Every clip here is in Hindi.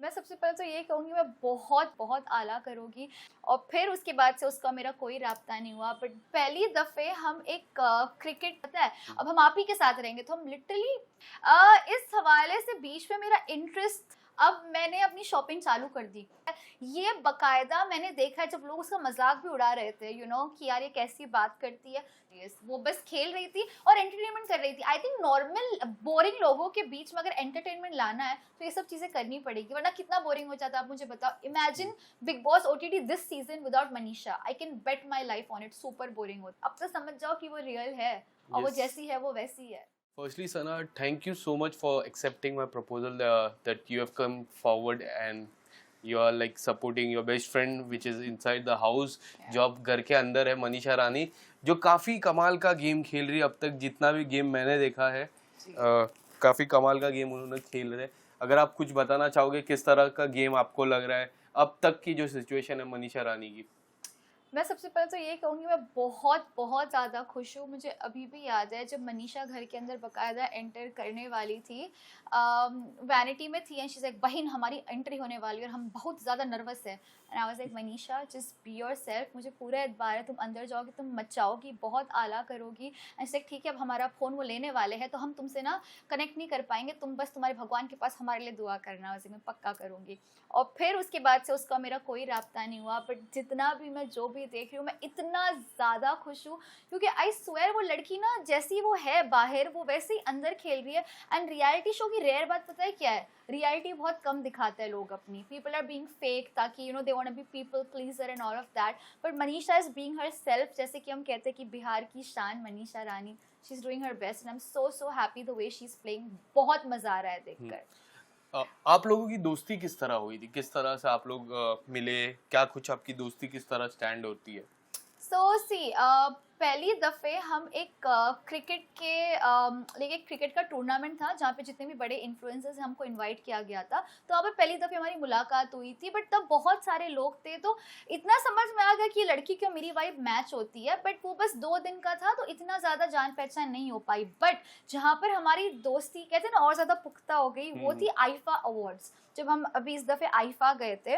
मैं सबसे पहले तो ये कहूँगी मैं बहुत बहुत आला करूँगी और फिर उसके बाद से उसका मेरा कोई राब्ता नहीं हुआ। बट पहली दफ़े हम एक क्रिकेट पता है, अब हम आप ही के साथ रहेंगे तो हम लिटरली इस हवाले से बीच में मेरा इंटरेस्ट, अब मैंने अपनी शॉपिंग चालू कर दी। ये बकायदा मैंने देखा है जब लोग उसका मजाक भी उड़ा रहे थे, कि यार ये कैसी बात करती है। वो बस खेल रही थी और एंटरटेनमेंट कर रही थी। आई थिंक नॉर्मल बोरिंग लोगों के बीच में अगर एंटरटेनमेंट लाना है तो ये सब चीजें करनी पड़ेगी, वरना कितना बोरिंग हो जाता है। आप मुझे बताओ, imagine big boss OTT this season without Manisha. I can bet my life on it, super boring होता। अब तो समझ जाओ कि वो रियल है और वो जैसी है वो वैसी है। Firstly, Sana, thank you so much for accepting my proposal that you have come forward and you are like supporting your best friend which is inside the house. जो अब घर के अंदर है, मनीषा रानी, जो काफ़ी कमाल का गेम खेल रही है। अब तक जितना भी गेम मैंने देखा है काफ़ी कमाल का गेम उन्होंने खेल रहे हैं। अगर आप कुछ बताना चाहोगे किस तरह का गेम आपको लग रहा है अब तक की जो सिचुएशन है मनीषा रानी की? मैं सबसे पहले तो ये कहूँगी मैं बहुत बहुत ज़्यादा खुश हूँ। मुझे अभी भी याद है जब मनीषा घर के अंदर बकायदा एंटर करने वाली थी, वैनिटी में थी एंड शी इज़ लाइक बहन हमारी एंट्री होने वाली है और हम बहुत ज़्यादा नर्वस है। And I was like Manisha just be yourself, मुझे पूरा एतबार है, तुम अंदर जाओगी, तुम मचाओगी, बहुत आला करोगी। एंड से ठीक है अब हमारा फ़ोन वो लेने वाले हैं तो हम तुमसे ना कनेक्ट नहीं कर पाएंगे, तुम बस तुम्हारे भगवान के पास हमारे लिए दुआ करना, वैसे मैं पक्का करूँगी। और फिर उसके बाद से उसका मेरा कोई राब्ता नहीं हुआ। बट जितना भी मैं जो भी देख रही हूँ मैं इतना ज़्यादा खुश हूँ क्योंकि आई स्वेयर वो लड़की ना जैसी वो है बाहर वो वैसे ही अंदर खेल रही है। एंड रियलिटी शो की रेयर बात पता है क्या है, रियलिटी बहुत कम दिखाते हैं लोग अपनी, पीपल आर बीइंग फेक ताकि they want to be people pleaser and all of that. But Manisha is being herself, जैसे कि हम कहते हैं कि बिहार की शान Manisha Rani, she is doing her best and I am so happy the way she is playing. बहुत मजा आ रहा है देखकर। आप लोगों की दोस्ती किस तरह हुई थी? किस तरह से आप लोग मिले? क्या कुछ आपकी दोस्ती किस तरह स्टैंड होती है? सो सी पहली दफ़े हम एक क्रिकेट के लेकिन क्रिकेट का टूर्नामेंट था जहाँ पे जितने भी बड़े इन्फ्लुएंसर्स हैं हमको इनवाइट किया गया था, तो वहाँ पे पहली दफ़े हमारी मुलाकात हुई थी। बट तब बहुत सारे लोग थे तो इतना समझ में आ गया कि लड़की क्यों मेरी वाइब मैच होती है। बट वो बस 2 दिन का था तो इतना ज़्यादा जान पहचान नहीं हो पाई। बट जहाँ पर हमारी दोस्ती कहते हैं ना और ज़्यादा पुख्ता हो गई वो थी आईफा अवार्ड्स, जब हम अभी इस दफ़े आईफा गए थे।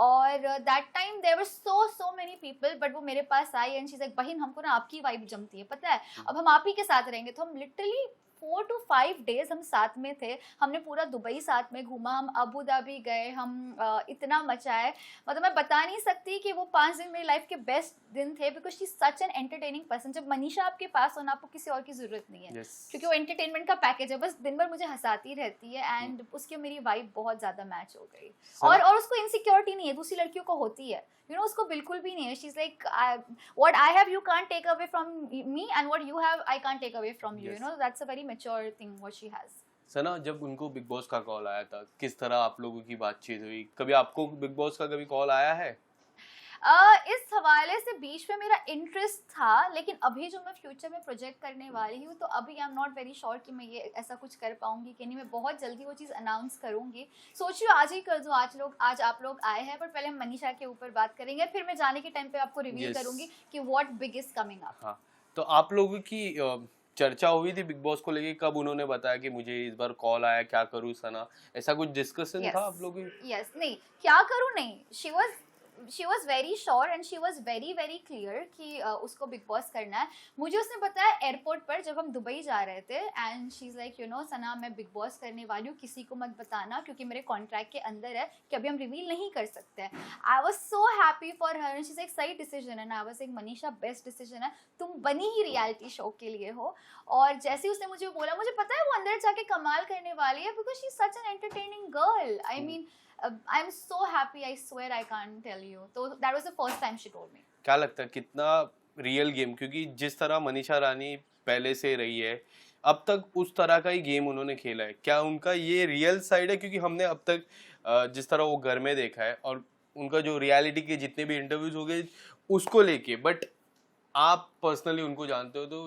और that time there were so many people, but वो मेरे पास आई एंड शी इज लाइक बहन हमको ना आपकी वाइब जमती है, पता है अब हम आप ही के साथ रहेंगे। तो हम लिटरली 4 to 5 days हम साथ में थे, हमने पूरा दुबई साथ में घूमा, हम अबू धाबी गए, हम इतना मचाए, मतलब मैं बता नहीं सकती कि वो 5 दिन मेरी लाइफ के बेस्ट दिन थे because she such an entertaining person. जब मनीषा आपके पास हो ना आपको किसी और की जरूरत नहीं है क्योंकि वो एंटरटेनमेंट का पैकेज है, बस दिन भर मुझे हंसाती रहती है एंड उसकी मेरी वाइब बहुत ज्यादा मैच हो गई। और उसको इनसिक्योरिटी नहीं है, दूसरी लड़कियों को होती है, उसको बिल्कुल भी नहीं है। She is like what I have you can't take away from me and what you have I can't take away from you. That's a very mature thing what she has. सना, जब उनको बिग बॉस का कॉल आया था किस तरह आप लोगों की बातचीत हुई? कभी आपको बिग बॉस का कभी कॉल आया है? इस हवाले से बीच में मेरा इंटरेस्ट था, लेकिन अभी जो मैं फ्यूचर में प्रोजेक्ट करने वाली हूँ तो अभी I am not very sure कि मैं ये ऐसा कुछ कर पाऊंगी कि नहीं। मैं बहुत जल्दी वो चीज़ अनाउंस करूंगी, सोच रही हूँ आज ही कर दूँ। आज आप लोग आए हैं पर पहले हम मनीषा के ऊपर बात करेंगे, फिर मैं जाने के टाइम पे आपको रिवील करूंगी कि what big is coming up. हाँ, तो आप लोगों की चर्चा हुई थी बिग बॉस को लेके? कब उन्होंने बताया कि मुझे इस बार कॉल आया, क्या करूँ सना, ऐसा कुछ डिस्कशन था आप लोगों की? यस नहीं क्या करूँ नहीं, she was very sure and she was very very clear कि उसको बिग बॉस करना है। मुझे उसने बताया एयरपोर्ट पर जब हम दुबई जा रहे थे एंड शी इज़ लाइक सना मैं बिग बॉस करने वाली हूँ, किसी को मत बताना क्योंकि मेरे कॉन्ट्रैक्ट के अंदर है कि अभी हम रिवील नहीं कर सकते हैं। I was so happy for her, she is एक सही डिसीजन है ना। आई वॉज एक मनीषा बेस्ट डिसीजन है, तुम बनी ही रियलिटी शो के लिए हो। और जैसे ही उसने मुझे बोला मुझे पता है वो अंदर जाके कमाल करने वाली है because she is such an entertaining girl. I mean I'm so happy, I swear I can't tell you. So that was the first time she told me. क्या लगता है कितना रियल गेम, क्योंकि जिस तरह मनीषा रानी पहले से रही है अब तक उस तरह का ही गेम उन्होंने खेला है, क्या उनका ये रियल साइड है? क्योंकि हमने अब तक जिस तरह वो घर में देखा है और उनका जो रियलिटी के जितने भी इंटरव्यूज हो गए उसको लेके, बट आप पर्सनली उनको जानते हो तो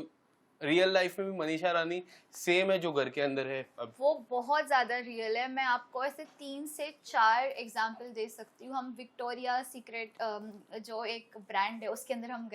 रियल लाइफ में भी मनीषा रानी सेम है जो घर के अंदर है अब? वो बहुत ज़्यादा रियल है। मैं आपको ऐसे 3 से 4 एग्जाम्पल दे सकती हूँ। हम विक्टोरिया सीक्रेट जो एक ब्रांड है उसके अंदर हम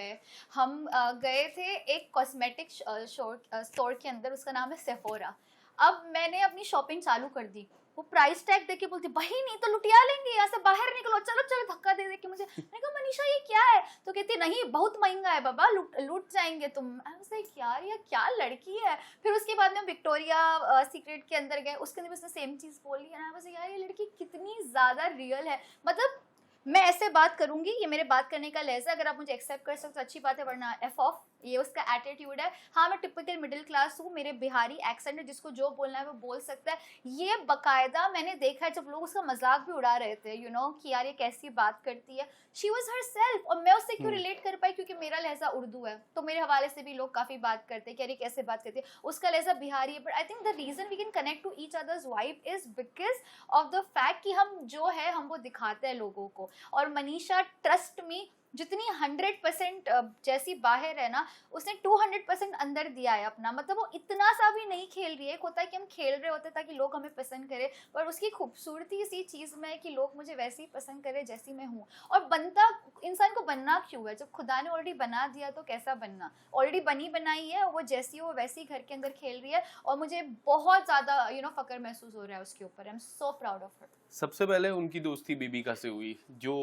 गए थे एक कॉस्मेटिक स्टोर के अंदर, उसका नाम है सेफोरा। अब मैंने अपनी शॉपिंग चालू कर दी वो प्राइस टैग देख के बोलती भाई नहीं तो लुटिया लेंगे, यहाँ से बाहर निकलो, चलो चलो, धक्का दे दे के मुझे। मैंने कहा मनीषा ये क्या है? तो कहती नहीं बहुत महंगा है बाबा, लूट जाएंगे तुम। आई वाज लाइक यार ये क्या लड़की है। फिर उसके बाद में विक्टोरिया सीक्रेट के अंदर गए, उसके अंदर भी उसने सेम चीज बोली है। आई वाज लाइक यार ये लड़की कितनी ज्यादा रियल है। मतलब मैं ऐसे बात करूंगी, ये मेरे बात करने का लहजा, अगर आप मुझे एक्सेप्ट कर सकते हो अच्छी बात है, वरना एफ ऑफ, ये उसका एटीट्यूड है। हाँ मैं टिपिकल मिडिल क्लास हूँ, मेरे बिहारी एक्सेंट है, जिसको जो बोलना है वो बोल सकता है। ये बकायदा मैंने देखा है जब लोग उसका मजाक भी उड़ा रहे थे, यू नो कि यार ये कैसी बात करती है। She was her self. और मैं उससे क्यों रिलेट कर पाई? क्योंकि मेरा लहजा उर्दू है, तो मेरे हवाले से भी लोग काफी बात करते हैं कि अरे कैसे बात करती है, उसका लहजा बिहारी है। But I think the reason we can connect to each others vibe is because of the fact कि हम जो है हम वो दिखाते हैं लोगों को। और मनीषा ट्रस्ट मी जितनी 100% जैसी बाहर है ना, उसने 200% अंदर दिया है अपना। मतलब वो इतना सा भी नहीं खेल रही है। एक होता है कि हम खेल रहे होते हैं ताकि लोग हमें पसंद करें, पर उसकी खूबसूरती इसी चीज़ में है कि लोग मुझे वैसे ही पसंद करें जैसी मैं हूँ। और बनता इंसान को बनना क्यों है? जब खुदा ने ऑलरेडी बना दिया तो कैसा बनना? ऑलरेडी बनी बनाई है, वो जैसी हो वैसी घर के अंदर खेल रही है। और मुझे बहुत ज़्यादा फ़ख्र महसूस हो रहा है उसके ऊपर। आई am so proud of her. सबसे पहले उनकी दोस्ती बेबिका से हुई, जो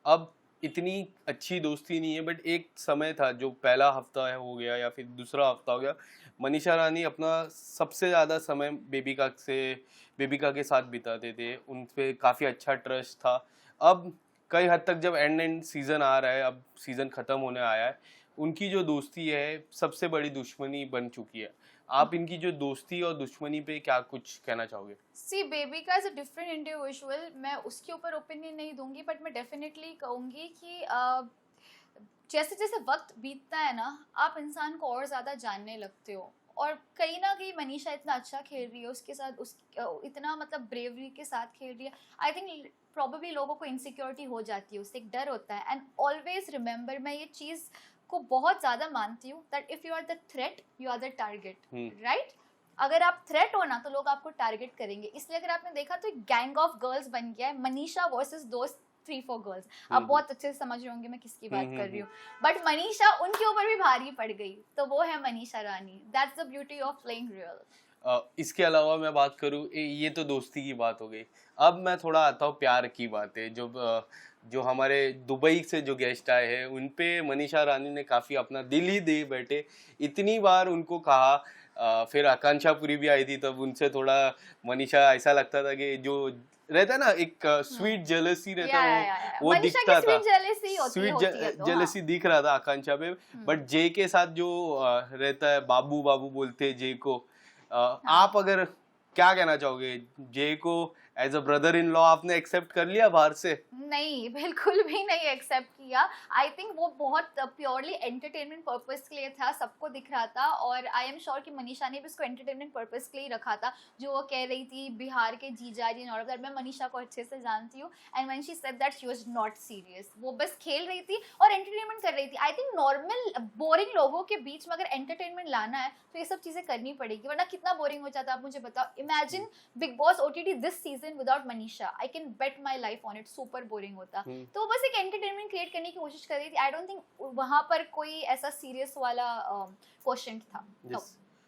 अब इतनी अच्छी दोस्ती नहीं है, बट एक समय था जो पहला हफ्ता हो गया या फिर दूसरा हफ्ता हो गया, मनीषा रानी अपना सबसे ज़्यादा समय बेबिका के साथ बिताते थे। उन पे काफ़ी अच्छा ट्रस्ट था। अब कई हद तक जब एंड सीज़न आ रहा है, अब सीज़न ख़त्म होने आया है, उनकी जो दोस्ती है सबसे बड़ी दुश्मनी बन चुकी है। आप इनकी जो दोस्ती और दुश्मनी पे क्या कुछ कहना चाहोगे? See Bebika is a different individual, मैं उसके ऊपर ओपिनियन नहीं दूंगी, बट मैं डेफिनेटली कहूँगी कि जैसे जैसे वक्त बीतता है ना, आप इंसान को और ज़्यादा जानने लगते हो। और कहीं ना कहीं मनीषा इतना अच्छा खेल रही है, उसके साथ इतना मतलब ब्रेवरी के साथ खेल रही है। आई थिंक प्रॉबेबली लोगों को इनसिक्योरिटी हो जाती है, उससे एक डर होता है। एंड ऑलवेज रिमेंबर, मैं ये चीज़ को बहुत ज़्यादा मानती हूँ that if you are the threat you are the target, right? अगर आप थ्रेट हो ना तो लोग आपको टारगेट करेंगे। इसलिए अगर आपने देखा तो एक गैंग ऑफ गर्ल्स बन गया है, मनीषा वर्सेस दोस्त 3-4 गर्ल्स। आप बहुत अच्छे से समझ रहे होंगे मैं किसकी बात कर रही हूँ। बट मनीषा उनके ऊपर भी भारी पड़ गई, तो वो है Manisha Rani. That's the beauty of playing real. इसके अलावा मैं बात करूँ, ये तो दोस्ती की बात हो गई। अब मैं थोड़ा आता हूँ प्यार की बातें। जो हमारे दुबई से जो गेस्ट आए हैं, उन पे मनीषा रानी ने काफ़ी अपना दिल ही दे बैठे। इतनी बार उनको कहा, फिर आकांक्षा पुरी भी आई थी, तब उनसे थोड़ा मनीषा ऐसा लगता था कि जो रहता है ना एक स्वीट जेलसी रहता है, वो दिखता था। स्वीट जेलसी दिख रहा था आकांक्षा पे। बट जे के साथ जो रहता है, बाबू बाबू बोलते हैं जे को। आप अगर क्या कहना चाहोगे? जे को as a brother in law आपने एक्सेप्ट कर लिया बाहर से? नहीं, बिल्कुल भी नहीं एक्सेप्ट किया। आई थिंक वो बहुत प्योरली एंटरटेनमेंट पर्पस के लिए था, सबको दिख रहा था। और आई एम श्योर कि मनीषा ने भी उसको एंटरटेनमेंट पर्पस के लिए रखा था। जो वो कह रही थी बिहार के जीजा जी और दैट, मैं मनीषा को अच्छे से जानती हूँ। And when she said that she was not serious, वो बस खेल रही थी और एंटरटेनमेंट कर रही थी। आई थिंक नॉर्मल बोरिंग लोगों के बीच में अगर एंटरटेनमेंट लाना है तो ये सब चीज़ें करनी पड़ेगी, वरना कितना बोरिंग हो जाता है। आप मुझे बताओ, imagine big boss OTT this season without Manisha, I can bet my life on it, super boring होता। तो बस एक एंटरटेनमेंट क्रिएट करने की कोशिश कर रही थी। आई डोंट थिंक वहां पर कोई ऐसा सीरियस वाला क्वेश्चन था। No,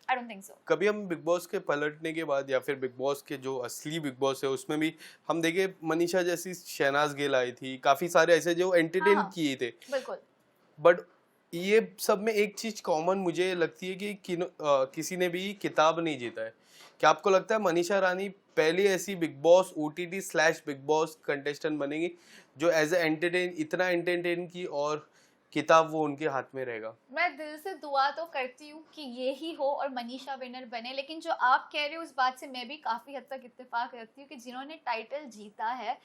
I don't think so. कभी हम बिग बॉस के पलटने के बाद या फिर बिग बॉस के जो असली बिग बॉस है उसमें भी हम देखे, मनीषा जैसी शहनाज गिल आई थी, काफी सारे ऐसे जो एंटरटेन किए थे। बिल्कुल। बट ये सब में एक चीज कॉमन मुझे लगती है कि किसी ने भी किताब नहीं जीता है। क्या आपको लगता है मनीषा रानी पहली ऐसी बिग बॉस OTT/बिग बॉस कंटेस्टेंट बनेगी जो एज ए इतना एंटरटेन की और किताब वो उनके हाथ में रहेगा? मैं दिल से दुआ तो करती हूँ कि ये ही हो और मनीषा विनर बने। लेकिन जो आप कह रहे हो उस बात से मैं भी काफ़ी हद तक इत्तेफाक रखती हूँ कि जिन्होंने टाइटल जीता है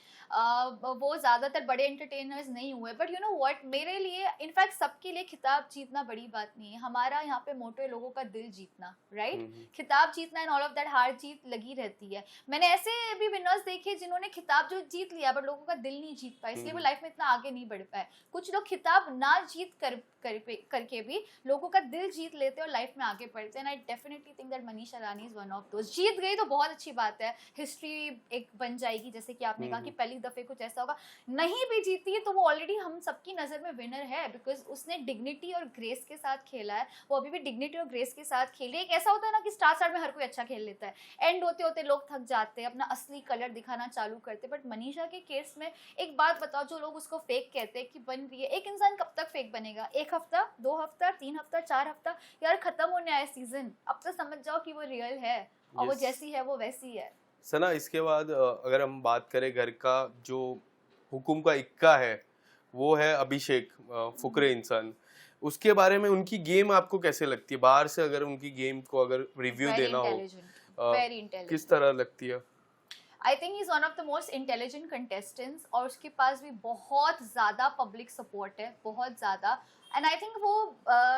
वो ज़्यादातर बड़े एंटरटेनर्स नहीं हुए। बट यू नो व्हाट, मेरे लिए इनफैक्ट सबके लिए खिताब जीतना बड़ी बात नहीं है। हमारा यहाँ पे मोटो है लोगों का दिल जीतना, राइट? खिताब जीतना एंड ऑल ऑफ दैट, हार जीत लगी रहती है। मैंने ऐसे भी विनर्स देखे जिन्होंने खिताब जो जीत लिया बट लोगों का दिल नहीं जीत पाए, इसलिए वो लाइफ में इतना आगे नहीं बढ़ पाए। कुछ लोग खिताब ना जीत करके भी लोगों का दिल जीत लेते हैं और लाइफ में आगे बढ़ते हैं। I definitely think that Manisha Rani is one of those. जीत गई तो बहुत अच्छी बात है, हिस्ट्री एक बन जाएगी, जैसे कि आपने कहा कि पहली दफे कुछ ऐसा होगा। नहीं भी जीती है तो वो ऑलरेडी हम सबकी नजर में विनर है, बिकॉज उसने डिग्निटी और ग्रेस के साथ खेला है, वो अभी भी डिग्निटी और ग्रेस के साथ खेली। एक ऐसा होता है ना कि स्टार में हर कोई अच्छा खेल लेता है, एंड होते होते लोग थक जाते हैं, अपना असली कलर दिखाना चालू करते हैं। बट मनीषा के केस में एक बात बताओ, जो लोग उसको फेक कहते हैं कि बन रही है, एक इंसान कब तक फेक बनेगा? 1 हफ्ता, 2 हफ्ता, 3 हफ्ता, 4 हफ्ता? यार खत्म होने आया सीजन, अब तो समझ जाओ कि वो रियल है और वो जैसी है वो वैसी है। सना, इसके बाद अगर हम बात करें घर का जो हुकुम का इक्का है, वो है अभिषेक, फुकरे इंसान। उसके बारे में उनकी गेम आपको कैसे लगती है? बाहर से अगर उनकी गेम को अगर रिव्यू देना हो, वेरी इंटेलिजेंट, किस तरह लगती है? I think is one of the most intelligent contestants, और उसके पास भी बहुत ज़्यादा पब्लिक सपोर्ट है, बहुत ज़्यादा। एंड आई थिंक वो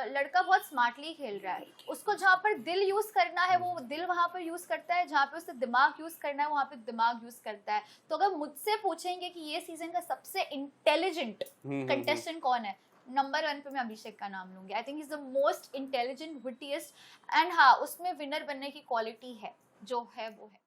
लड़का बहुत स्मार्टली खेल रहा है। उसको जहाँ पर दिल यूज़ करना है वो दिल वहाँ पर यूज़ करता है, जहाँ पे उसे दिमाग यूज़ करना है वहाँ पे दिमाग यूज़ करता है। तो अगर मुझसे पूछेंगे कि ये सीजन का सबसे इंटेलिजेंट कंटेस्टेंट कौन है, नंबर 1 पे मैं अभिषेक का नाम लूंगी। I think is the most intelligent, wittiest, and हाँ, उसमें विनर बनने की क्वालिटी है, जो है वो है।